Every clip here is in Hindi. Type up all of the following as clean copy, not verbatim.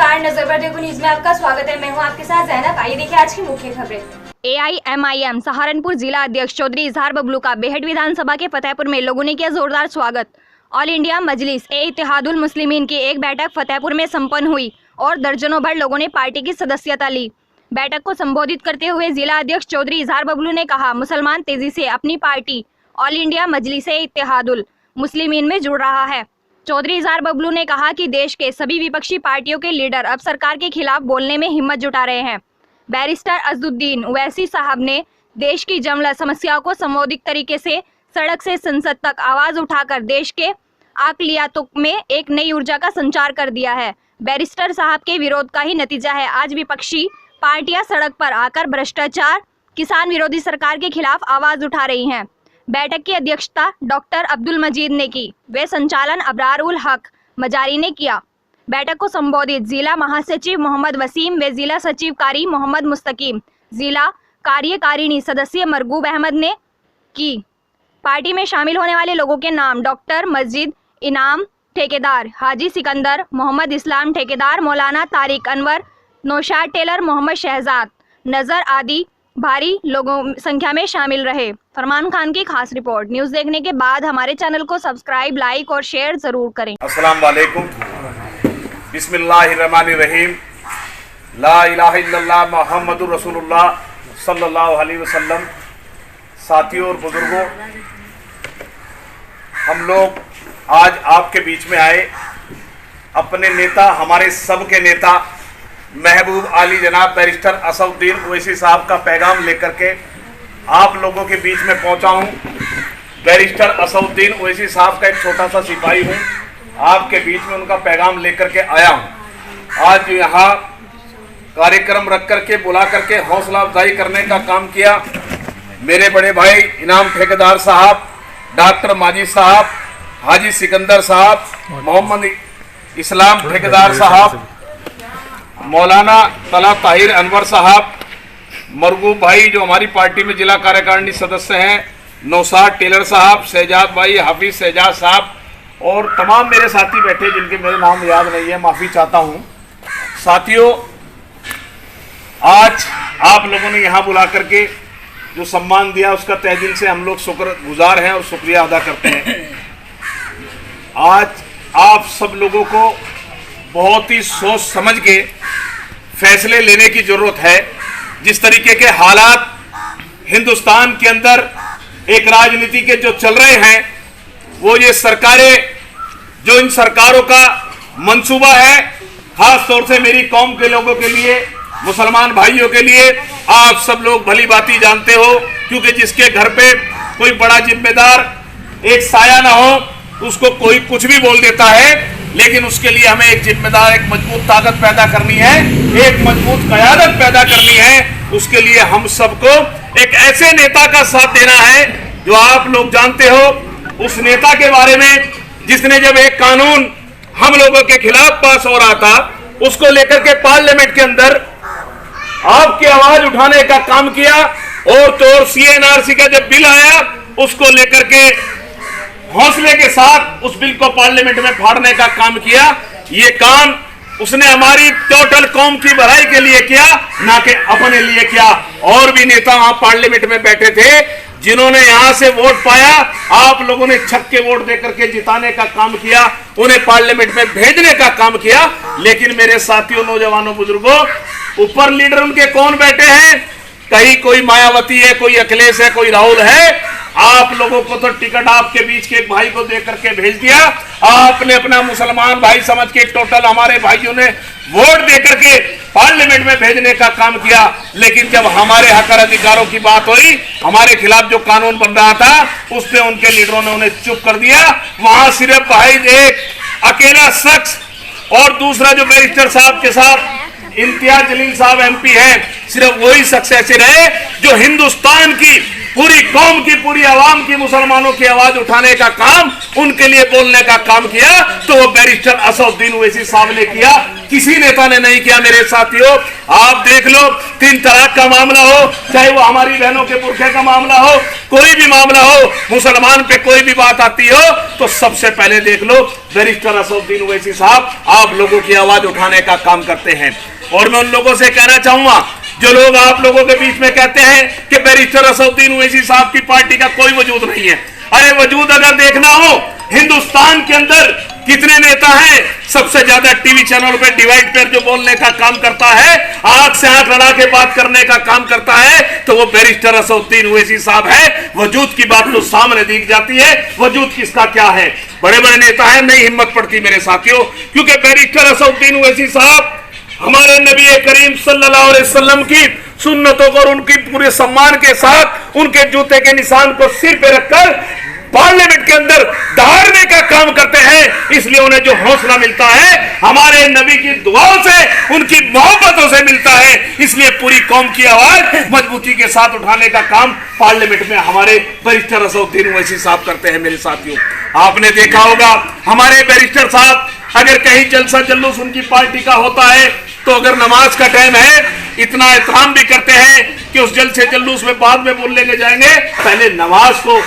नमस्कार, नजर पर देखो न्यूज में आपका स्वागत है। मैं हूं आपके साथ ज़ैनब। आइए देखिए आज की मुख्य खबरें। AIMIM सहारनपुर जिला अध्यक्ष चौधरी इजहार बबलू का बेहट विधानसभा के फतेहपुर में लोगों ने किया जोरदार स्वागत। ऑल इंडिया मजलिस ए इत्तेहादुल मुस्लिमीन की एक बैठक फतेहपुर में संपन्न हुई और दर्जनों भर लोगों ने पार्टी की सदस्यता ली। बैठक को संबोधित करते हुए जिला अध्यक्ष चौधरी इजहार बबलू ने कहा, मुसलमान तेजी से अपनी पार्टी ऑल इंडिया मजलिस ए इत्तेहादुल मुस्लिमीन में जुड़ रहा है। चौधरी इजहार बबलू ने कहा कि देश के सभी विपक्षी पार्टियों के लीडर अब सरकार के खिलाफ बोलने में हिम्मत जुटा रहे हैं। बैरिस्टर अज़दुद्दीन ओवैसी साहब ने देश की जमला समस्याओं को संबोधित तरीके से सड़क से संसद तक आवाज उठाकर देश के अक़लियतों में एक नई ऊर्जा का संचार कर दिया है। बैरिस्टर साहब के विरोध का ही नतीजा है आज विपक्षी पार्टियां सड़क पर आकर भ्रष्टाचार, किसान विरोधी सरकार के खिलाफ आवाज उठा रही हैं। बैठक की अध्यक्षता डॉक्टर अब्दुल मजीद ने की, वे संचालन अबरार उल हक मजारी ने किया। बैठक को संबोधित जिला महासचिव मोहम्मद वसीम व जिला सचिव कारी मोहम्मद मुस्तकीम, जिला कार्यकारिणी सदस्य मरगूब अहमद ने की। पार्टी में शामिल होने वाले लोगों के नाम डॉक्टर मस्जिद इनाम ठेकेदार, हाजी सिकंदर, मोहम्मद इस्लाम ठेकेदार, मौलाना तारिक अनवर, नौशाद टेलर, मोहम्मद शहजाद नजर आदि भारी लोगों संख्या में शामिल रहे। फरमान खान की खास रिपोर्ट। न्यूज देखने के बाद हमारे चैनल को सब्सक्राइब, लाइक और शेयर जरूर करें। अस्सलाम वालेकुम, बिस्मिल्लाहिर्रहमानिर्रहीम, ला इलाहा इल्लल्लाह मुहम्मदुर रसूलुल्लाह सल्लल्लाहु अलैहि वसल्लम। साथियों और बुजुर्गों, हम लोग आज आपके बीच में आए अपने नेता, हमारे सबके नेता महबूब आली जनाब बैरिस्टर असदुद्दीन ओवैसी साहब का पैगाम लेकर के आप लोगों के बीच में पहुंचा हूं। बैरिस्टर असदुद्दीन ओवैसी साहब का एक छोटा सा सिपाही हूं, आपके बीच में उनका पैगाम लेकर के आया हूं। आज यहाँ कार्यक्रम रख करके बुला करके हौसला अफजाई करने का काम किया मेरे बड़े भाई इनाम ठेकेदार साहब, डॉक्टर माजिद साहब, हाजी सिकंदर साहब, मोहम्मद इस्लाम ठेकेदार साहब, मौलाना तला ताहिर अनवर साहब, मरगूब भाई जो हमारी पार्टी में जिला कार्यकारिणी सदस्य हैं, नौशाद टेलर साहब, शहजाद भाई, हाफिज शहजाद साहब और तमाम मेरे साथी बैठे जिनके मेरे नाम याद नहीं है, माफ़ी चाहता हूँ। साथियों, आज आप लोगों ने यहाँ बुला करके जो सम्मान दिया उसका तहे दिल से हम लोग शुक्रगुजार हैं और शुक्रिया अदा करते हैं। आज आप सब लोगों को बहुत ही सोच समझ के फैसले लेने की जरूरत है। जिस तरीके के हालात हिंदुस्तान के अंदर एक राजनीति के जो चल रहे हैं, वो ये सरकारें, जो इन सरकारों का मंसूबा है, खास तौर से मेरी कौम के लोगों के लिए, मुसलमान भाइयों के लिए, आप सब लोग भली भांति जानते हो, क्योंकि जिसके घर पे कोई बड़ा जिम्मेदार एक साया ना हो उसको कोई कुछ भी बोल देता है, लेकिन उसके लिए हमें एक जिम्मेदार, एक मजबूत ताकत पैदा करनी है, एक मजबूत क़यादत पैदा करनी है। उसके लिए हम सबको एक ऐसे नेता का साथ देना है जो आप लोग जानते हो, उस नेता के बारे में जिसने जब एक कानून हम लोगों के खिलाफ पास हो रहा था, उसको लेकर के पार्लियामेंट के अंदर आपकी आवाज उठाने का काम किया, और तो और CNRC का जब बिल आया उसको लेकर के हौसले के साथ उस बिल को पार्लियामेंट में फाड़ने का काम किया। ये काम उसने हमारी टोटल कौम की भलाई के लिए किया, ना कि अपने लिए किया। और भी नेता वहां पार्लियामेंट में बैठे थे जिन्होंने यहां से वोट पाया, आप लोगों ने छक्के वोट देकर के जिताने का काम किया, उन्हें पार्लियामेंट में भेजने का काम किया। लेकिन मेरे साथियों, नौजवानों, बुजुर्गों, ऊपर लीडर उनके कौन बैठे हैं? कहीं कोई मायावती है, कोई अखिलेश है, कोई राहुल है। आप लोगों को तो टिकट आपके बीच के एक भाई को दे करके भेज दिया, आपने अपना मुसलमान भाई समझ के टोटल हमारे भाइयों ने वोट दे करके पार्लियामेंट में भेजने का काम किया। लेकिन जब हमारे हक और अधिकारों की बात हुई, हमारे खिलाफ जो कानून बन रहा था, उस पे उनके लीडरों ने उन्हें चुप कर दिया। वहां सिर्फ भाई एक अकेला शख्स और दूसरा जो बैरिस्टर साहब के साथ इम्तियाज जलील साहब MP है, सिर्फ वही शख्स ऐसे रहे जो हिंदुस्तान की पूरी कौम की, पूरी आवाम की, मुसलमानों की आवाज उठाने का काम, उनके लिए बोलने का काम किया तो वो बैरिस्टर असदुद्दीन ओवैसी साहब ने किया, किसी नेता ने नहीं किया। मेरे साथियों, आप देख लो, 3 तलाक का मामला हो, चाहे वो हमारी बहनों के बुरखे का मामला हो, कोई भी मामला हो, मुसलमान पे कोई भी बात आती हो तो सबसे पहले देख लो बैरिस्टर असदुद्दीन ओवैसी साहब आप लोगों की आवाज उठाने का काम करते हैं। और मैं उन लोगों से कहना चाहूंगा जो लोग आप लोगों के बीच में कहते हैं कि बैरिस्टर असदुद्दीन ओवैसी साहब की पार्टी का कोई वजूद नहीं है। अरे वजूद अगर देखना हो, हिंदुस्तान के अंदर कितने नेता हैं, सबसे ज्यादा टीवी चैनल पे डिवाइड पर जो बोलने का काम करता है, आंख से आंख लड़ा के बात करने का काम करता है, तो वो बैरिस्टर असदुद्दीन ओवैसी साहब है। वजूद की बात तो सामने दिख जाती है, वजूद किसका क्या है। बड़े बड़े नेता है, नहीं हिम्मत पड़ती मेरे साथियों, क्योंकि बैरिस्टर असदुद्दीन ओवैसी साहब हमारे नबी करीम सल्लल्लाहु अलैहि वसल्लम की सुन्नतों को और उनकी पूरे सम्मान के साथ उनके जूते के निशान को सिर पे रखकर पार्लियामेंट के अंदर दहाड़ने का काम करते हैं। इसलिए उन्हें जो हौसला मिलता है हमारे नबी की दुआओं से, उनकी मोहब्बतों से मिलता है। इसलिए पूरी कौम की आवाज मजबूती के साथ उठाने का काम पार्लियामेंट में हमारे बैरिस्टर असदुद्दीन ओवैसी साहब करते हैं। मेरे साथियों, आपने देखा होगा हमारे बैरिस्टर साहब अगर कहीं जलसा जुलूस उनकी पार्टी का होता है तो अगर नमाज का टाइम है, इतना एहतराम भी करते हैं कि उस जलसे जुलूस में बाद में बोलने के जाएंगे, पहले नमाज को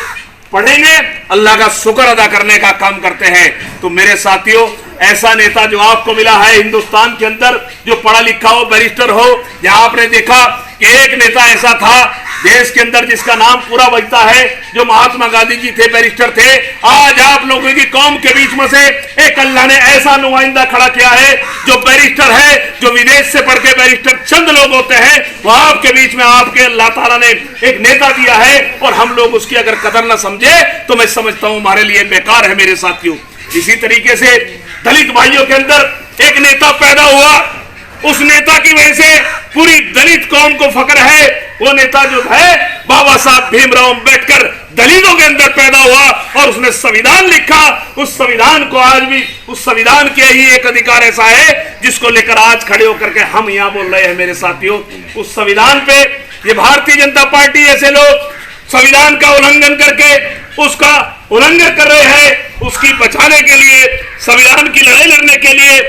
पढ़ेंगे, अल्लाह का शुक्र अदा करने का काम करते हैं। तो मेरे साथियों, ऐसा नेता जो आपको मिला है हिंदुस्तान के अंदर, जो पढ़ा लिखा हो, बैरिस्टर हो, यहाँ आपने देखा कि एक नेता ऐसा था देश के अंदर जिसका नाम पूरा बजता है, जो महात्मा गांधी जी थे, बैरिस्टर थे। आज आप लोगों की कौम के बीच में से एक अल्लाह ने ऐसा नुमाइंदा खड़ा किया है जो बैरिस्टर है, जो विदेश से पढ़ के बैरिस्टर चंद लोग होते हैं, वो आपके बीच में आपके अल्लाह ताला ने एक नेता दिया है, और हम लोग उसकी अगर कदर न समझे तो मैं समझता हूं हमारे लिए बेकार है। मेरे साथियों, इसी तरीके से दलित भाइयों के अंदर एक नेता पैदा हुआ, उस नेता की वजह से पूरी दलित कौम को फख्र है। वो नेता जो है बाबा साहब भीमराव अंबेडकर दलितों के अंदर पैदा हुआ और उसने संविधान लिखा। उस संविधान को आज भी, उस संविधान के ही एक अधिकार ऐसा है जिसको लेकर आज खड़े होकर के हम यहाँ बोल रहे हैं। मेरे साथियों, उस संविधान पे ये भारतीय जनता पार्टी ऐसे लोग संविधान का उल्लंघन करके उसका उल्लंघन कर रहे हैं, उसकी बचाने के लिए, संविधान की लड़ाई लड़ने के लिए।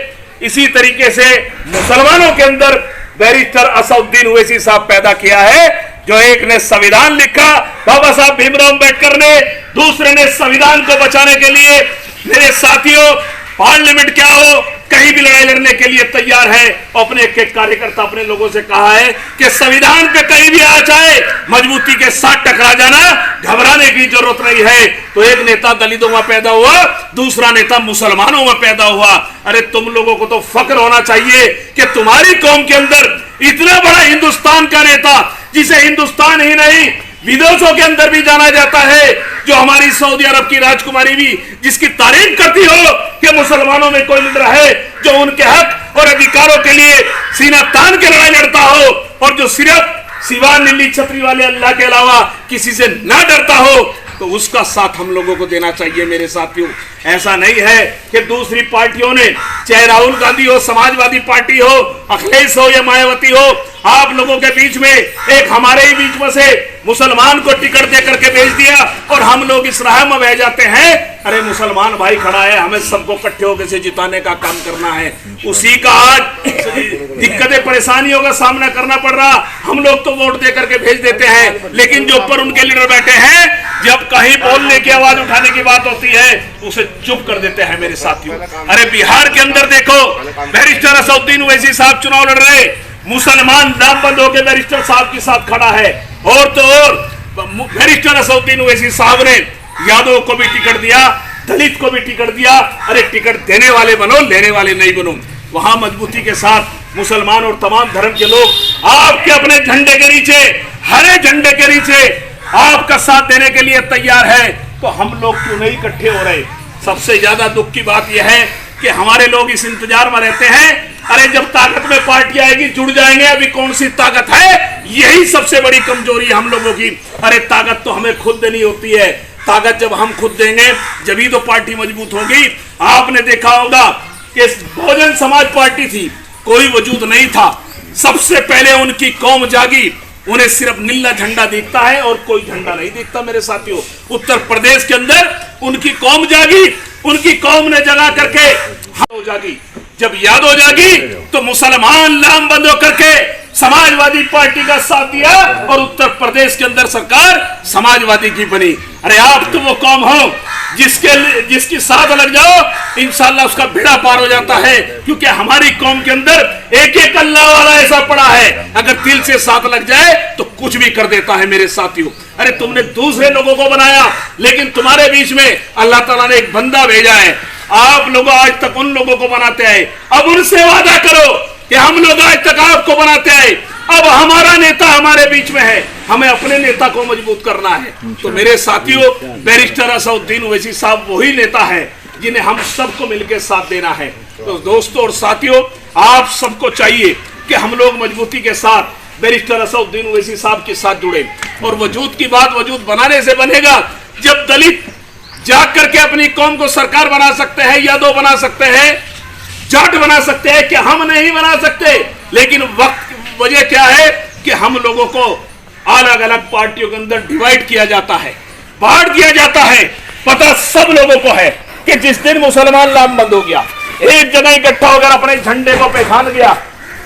इसी तरीके से मुसलमानों के अंदर बैरिस्टर असदुद्दीन ओवैसी साहब पैदा किया है, जो एक ने संविधान लिखा बाबा साहब भीमराव अंबेडकर ने, दूसरे ने संविधान को बचाने के लिए। मेरे साथियों, पार्लियामेंट क्या हो, कहीं भी लड़ाई लड़ने के लिए तैयार है। अपने एक कार्यकर्ता अपने लोगों से कहा है कि संविधान पे कहीं भी आ जाए मजबूती के साथ टकरा जाना, घबराने की जरूरत नहीं है। तो एक नेता दलितों में पैदा हुआ, दूसरा नेता मुसलमानों में पैदा हुआ। अरे तुम लोगों को तो फख्र होना चाहिए कि तुम्हारी कौम के अंदर इतना बड़ा हिंदुस्तान का नेता, जिसे हिंदुस्तान ही नहीं विदेशों के अंदर भी जाना जाता है, जो हमारी सऊदी अरब की राजकुमारी भी जिसकी तारीफ करती हो कि मुसलमानों में कोई लीडर है जो उनके हक और अधिकारों के लिए सीना तान के लड़ाई लड़ता हो, और जो सिर्फ सिवा नीली छतरी वाले अल्लाह के अलावा किसी से ना डरता हो, तो उसका साथ हम लोगों को देना चाहिए। मेरे साथियों, ऐसा नहीं है कि दूसरी पार्टियों ने, चाहे राहुल गांधी हो, समाजवादी पार्टी हो, अखिलेश हो या मायावती हो, आप लोगों के बीच में एक हमारे ही बीच में से मुसलमान को टिकट दे करके भेज दिया और हम लोग इस राह में बह जाते हैं। अरे मुसलमान भाई खड़ा है, हमें सबको इकट्ठे होकर से जिताने का काम करना है। उसी का आज दिक्कतें परेशानियों का सामना करना पड़ रहा। हम लोग तो वोट दे करके भेज देते हैं, लेकिन जो ऊपर उनके लीडर बैठे हैं, जब कहीं बोलने की आवाज उठाने की बात होती है उसे चुप कर देते हैं। मेरे साथियों, अरे बिहार के अंदर देखो, बैरिस्टर असदुद्दीन ओवैसी साहब चुनाव लड़ रहे, मुसलमान नामबंद होकर बैरिस्टर साहब के साथ खड़ा है, और तो और बैरिस्टर असदुद्दीन ओवैसी साहब ने यादव को भी टिकट दिया, दलित को भी टिकट दिया। अरे टिकट देने वाले बनो, लेने वाले नहीं बनो। वहां मजबूती के साथ मुसलमान और तमाम धर्म के लोग आपके अपने झंडे के नीचे, हरे झंडे के नीचे आपका साथ देने के लिए तैयार है। तो हम लोग क्यों नहीं इकट्ठे हो रहे? सबसे ज्यादा दुख की बात यह है कि हमारे लोग इस इंतजार में रहते हैं, अरे जब ताकत में पार्टी आएगी जुड़ जाएंगे। अभी कौन सी ताकत है? यही सबसे बड़ी कमजोरी है हम लोगों की। अरे ताकत तो हमें खुद देनी होती है। ताकत जब हम खुद देंगे जब तो पार्टी मजबूत होगी। आपने देखा होगा कि बहुजन समाज पार्टी थी, कोई वजूद नहीं था। सबसे पहले उनकी कौम जागी, उन्हें सिर्फ नीला झंडा दिखता है और कोई झंडा नहीं दिखता। मेरे साथियों, उत्तर प्रदेश के अंदर उनकी कौम जागी, उनकी कौम ने जगा करके हो जागी। जब याद हो जागी तो मुसलमान लाम बंद होकर के समाजवादी पार्टी का साथ दिया और उत्तर प्रदेश के अंदर सरकार समाजवादी की बनी। अरे आप तो वो कौम हो जिसकी साथ लग जाओ, इंशाल्लाह उसका बेड़ा पार हो जाता है। क्योंकि हमारी कौम के अंदर एक एक अल्लाह वाला ऐसा पड़ा है, अगर दिल से साथ लग जाए तो कुछ भी कर देता है। मेरे साथियों, अरे तुमने दूसरे लोगों को बनाया, लेकिन तुम्हारे बीच में अल्लाह ताला ने एक बंदा भेजा है। आप लोग आज तक उन लोगों को बनाते आए, अब उनसे वादा करो कि हम लोग आज तक आपको बनाते आए, अब हमारा नेता हमारे बीच में है, हमें अपने नेता को मजबूत करना है। तो मेरे साथियों, बैरिस्टर असदुद्दीन ओवैसी साहब वही नेता है जिन्हें हम सबको मिलकर साथ देना है। तो दोस्तों और साथियों, आप सबको चाहिए कि हम लोग मजबूती के साथ बैरिस्टर असदुद्दीन ओवैसी साहब के साथ जुड़े। और वजूद की बात वजूद बनाने से बनेगा जब दलित जाग करके अपनी कौम को सरकार बना सकते हैं, यादव बना सकते हैं, जाट बना सकते हैं, कि हम नहीं बना सकते। लेकिन वक्त वजह क्या है कि हम लोगों को अलग अलग पार्टियों के अंदर डिवाइड किया जाता है, बांट दिया जाता है। पता सब लोगों को है कि जिस दिन मुसलमान लामबंद हो गया, एक जगह इकट्ठा होकर अपने झंडे को पहचान गया,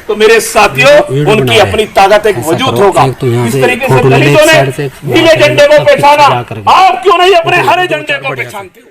तो मेरे साथियों उनकी अपनी ताकत एक वजूद होगा। इस तरीके से दलितों ने नीले झंडे को पहचाना, आप क्यों नहीं अपने हरे झंडे को पहचानते हो?